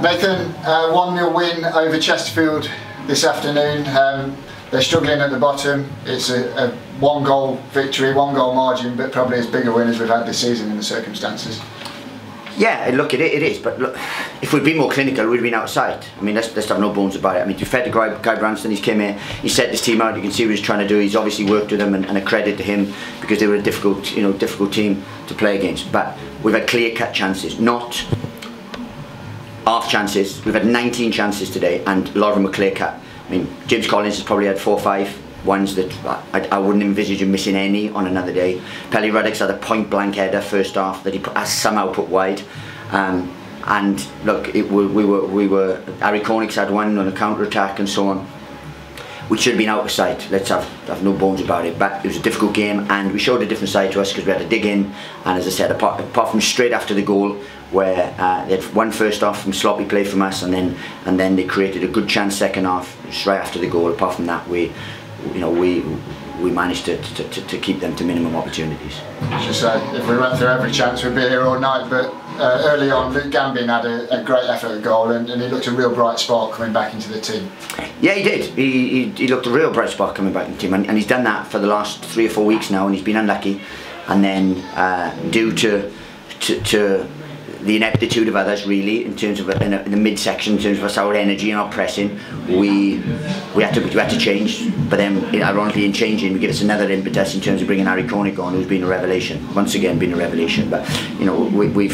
Nathan, 1-0 win over Chesterfield this afternoon. They're struggling at the bottom. It's a one-goal victory, one-goal margin, but probably as big a win as we've had this season in the circumstances. Yeah, look, it is, but look, if we'd been more clinical, we'd have been outside. I mean, let's have no bones about it. I mean, to fair to Guy Branston, he's came here, he set this team out, you can see what he's trying to do. He's obviously worked with them, and a credit to him, because they were a difficult team to play against. But we've had clear-cut chances, not half chances. We've had 19 chances today, and a lot of them are clear-cut. I mean, James Collins has probably had 4 or 5 ones that I wouldn't envisage him missing any on another day. Pelly Ruddock's had a point-blank header first half that he somehow put wide. And look, we were Harry Connick's had one on a counter-attack and so on. We should have been out of sight, let's have no bones about it, but it was a difficult game, and we showed a different side to us because we had to dig in. And as I said, apart from straight after the goal, where they had one first half from sloppy play from us, and then they created a good chance second half just right after the goal. Apart from that, we managed to keep them to minimum opportunities. Just say, if we went through every chance, we'd be here all night. But early on, Luke Gambin had a great effort at goal, and he looked a real bright spark coming back into the team. Yeah, he did. He looked a real bright spark coming back into the team, and he's done that for the last 3 or 4 weeks now, and he's been unlucky. And then due to the ineptitude of others, really, in terms of in the midsection, in terms of our energy and our pressing, we had to change. But then, ironically, in changing, we give us another impetus in terms of bringing Harry Connick on, who's been a revelation. Once again, been a revelation. But we've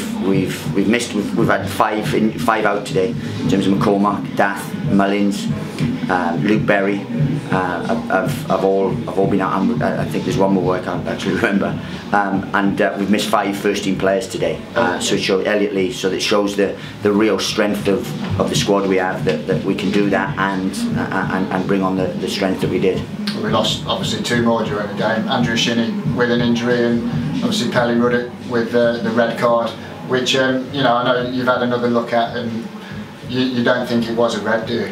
had five out today in terms of McCormack, Dath, Mullins, Luke Berry. Have all been out. I think there's one more I can't actually remember. And we've missed 5 first-team players today. So it shows Elliot Lee. So that shows the real strength of the squad we have. That we can do that and bring on the strength that we did. We lost obviously 2 more during the game. Andrew Shinney with an injury, and obviously Pelly Ruddock with the red card, which I know you've had another look at, and you don't think it was a red, do you?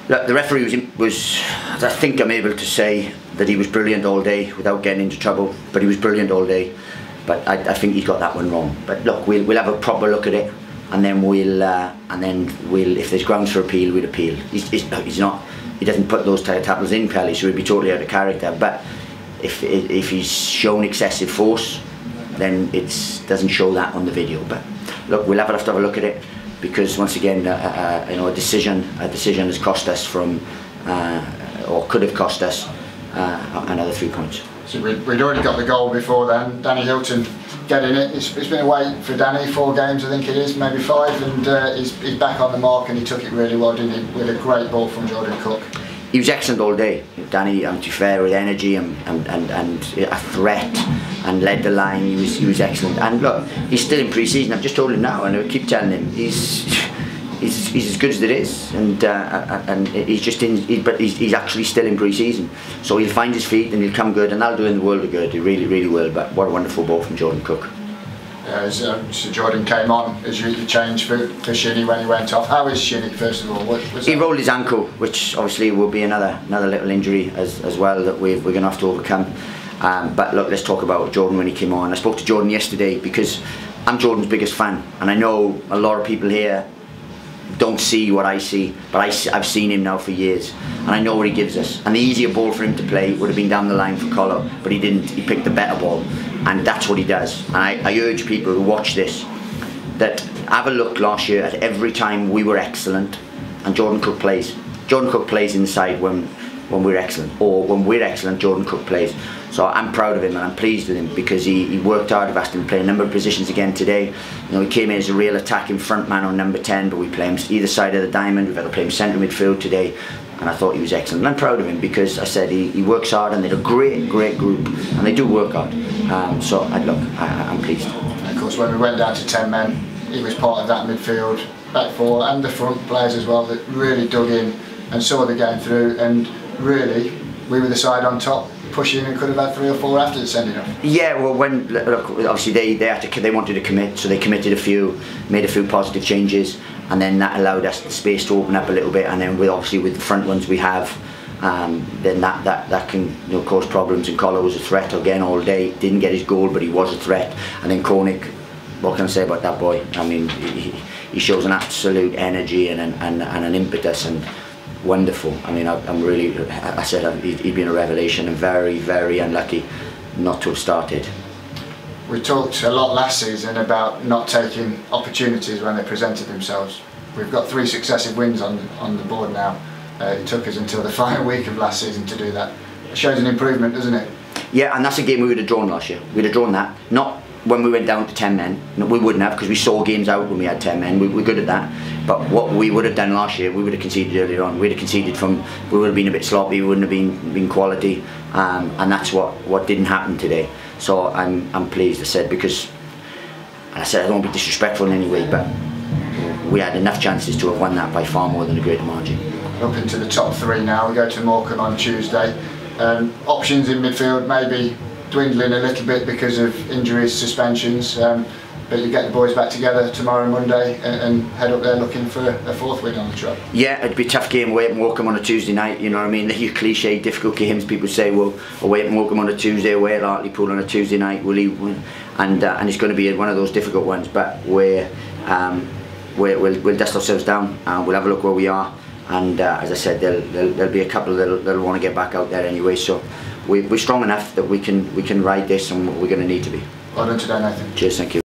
Look, the referee was, I think I'm able to say that he was brilliant all day without getting into trouble, but he was brilliant all day. But I think he's got that one wrong. But look, we'll have a proper look at it, and then we'll if there's grounds for appeal, we'll appeal. He doesn't put those type of tackles in, Pelly, so he'll be totally out of character. But if he's shown excessive force, then it doesn't show that on the video. But look, we'll have to have a look at it, because once again, a decision has cost us or could have cost us another 3 points. So we'd already got the goal before then. Danny Hilton getting it. It's been away for Danny 4 games, I think it is, maybe 5, and he's back on the mark, and he took it really well, didn't he? With a great ball from Jordan Cook. He was excellent all day. Danny, to be fair, with energy and a threat, and led the line. He was excellent. And look, he's still in pre-season. I've just told him now, and I keep telling him he's as good as it is, and he's just but he's actually still in pre-season. So he'll find his feet and he'll come good, and that'll do him the world of good. He really will. But what a wonderful ball from Jordan Cook. So Jordan came on as you changed for Shinny when he went off. How is Shinny, first of all? He rolled his ankle, which obviously will be another little injury as well that we're going to have to overcome. But look, let's talk about Jordan when he came on. I spoke to Jordan yesterday because I'm Jordan's biggest fan, and I know a lot of people here don't see what I see, but I've seen him now for years, and I know what he gives us. And the easier ball for him to play would have been down the line for Colo, but he didn't. He picked the better ball, and that's what he does. And I urge people who watch this that have a look last year at every time we were excellent and Jordan Cook plays. Jordan Cook plays inside when we're excellent, or when we're excellent, Jordan Cook plays. So I'm proud of him, and I'm pleased with him, because he worked hard. I've asked him to play a number of positions again today. He came in as a real attacking front man on number 10, but we play him either side of the diamond. We've had to play him centre midfield today, and I thought he was excellent. And I'm proud of him, because I said he works hard, and they're a great group, and they do work hard. So I'm pleased. Of course, when we went down to 10 men, he was part of that midfield, back 4, and the front players as well, that really dug in and saw the game through, and really we were the side on top, pushing, and could have had 3 or 4 after the sending off. Yeah, well, look, obviously they wanted to commit, so they committed made a few positive changes, and then that allowed us the space to open up a little bit. And then with the front ones we have, then that can cause problems. And Colo was a threat again all day. Didn't get his goal, but he was a threat. And then Connick what can I say about that boy? I mean, he shows an absolute energy and an impetus, and wonderful. I mean, I'm really, I said he'd been a revelation, and very, very unlucky not to have started. We talked a lot last season about not taking opportunities when they presented themselves. We've got 3 successive wins on the board now. It took us until the final week of last season to do that. It shows an improvement, doesn't it? Yeah, and that's a game we would have drawn last year. We'd have drawn that. Not when we went down to 10 men. No, we wouldn't have, because we saw games out when we had 10 men. We're good at that. But what we would have done last year, we would have conceded earlier on. We'd have conceded we would have been a bit sloppy, we wouldn't have been quality. And that's what didn't happen today. So I'm pleased, I said, because, and I said I don't want to be disrespectful in any way, but we had enough chances to have won that by far more than a greater margin. Up into the top 3 now. We go to Morecambe on Tuesday. Options in midfield maybe dwindling a little bit because of injuries, suspensions, but you get the boys back together tomorrow, Monday, and head up there looking for a 4th win on the trot. Yeah, it'd be a tough game away at Morecambe on a Tuesday night, you know what I mean? Your cliche, difficult games, people say, well, away at Morecambe on a Tuesday, away at Hartlepool on a Tuesday night, will he win? And it's going to be one of those difficult ones, but we'll dust ourselves down, and we'll have a look where we are. And as I said, there'll be a couple that'll want to get back out there anyway. So we're strong enough that we can ride this, and we're going to need to be. Well done today, Nathan. Cheers, thank you.